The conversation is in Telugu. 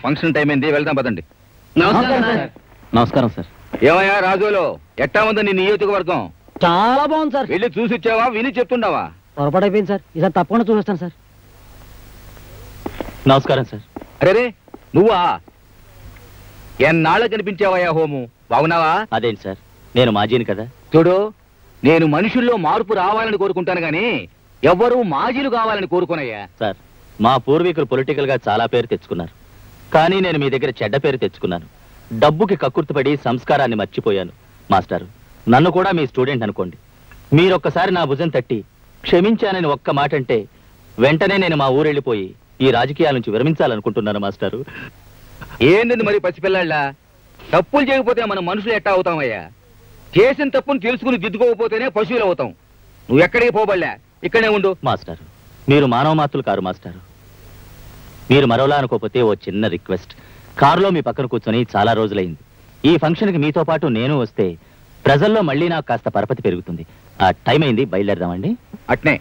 ఫంక్షన్ టైం అయింది, వెళ్దాం పదండి. నమస్కారం సార్. ఏమయ్యా రాజులో ఎట్టా ఉందా నీ నియోజకవర్గం? చాలా బాగుంది సార్. వెళ్ళి చూసి వచ్చావా, విని చెప్తుండవా? పొరపాటు అయిపోయింది సార్, ఈసారి తప్పకుండా చూపిస్తాను సార్. నమస్కారం సార్. అరే నువ్వా? ఎన్నాళ్ళ కనిపించావయ్యా హోము, బాగున్నావా? అదేంటి సార్, నేను మాజీని కదా. చూడు, నేను మనుషుల్లో మార్పు రావాలని కోరుకుంటాను గాని ఎవ్వరూ మాజీలు కావాలని కోరుకోనయ్యా. సార్, మా పూర్వీకులు పొలిటికల్ గా చాలా పేరు తెచ్చుకున్నారు, కానీ నేను మీ దగ్గర చెడ్డ పేరు తెచ్చుకున్నాను. డబ్బుకి కక్కుర్తిపడి సంస్కారాన్ని మర్చిపోయాను. మాస్టారు, నన్ను కూడా మీ స్టూడెంట్ అనుకోండి. మీరొక్కసారి నా భుజం తట్టి క్షమించానని ఒక్క మాట అంటే వెంటనే నేను మా ఊరెళ్ళిపోయి ఈ రాజకీయాల నుంచి విరమించాలనుకుంటున్నాను మాస్టారు. ఏంది మరి పసిపిల్లాళ్ళ? తప్పులు చేయకపోతే మనం మనుషులు ఎట్టా అవుతామయ్యా? చేసిన తప్పును తెలుసుకుని దిద్దుకోకపోతేనే పశువులు అవుతాం. నువ్వు ఎక్కడికి పోబడలే, ఇక్కడే ఉండు. మాస్టారు, మీరు మానవ మాతులు కారు మాస్టారు. మీరు మరోలా అనుకోకపోతే ఓ చిన్న రిక్వెస్ట్. కారులో మీ పక్కన కూర్చొని చాలా రోజులైంది. ఈ ఫంక్షన్కి మీతో పాటు నేను వస్తే ప్రజల్లో మళ్ళీ నాకు కాస్త పరపతి పెరుగుతుంది. ఆ టైం అయింది, బయలుదేరదామండి. అట్నే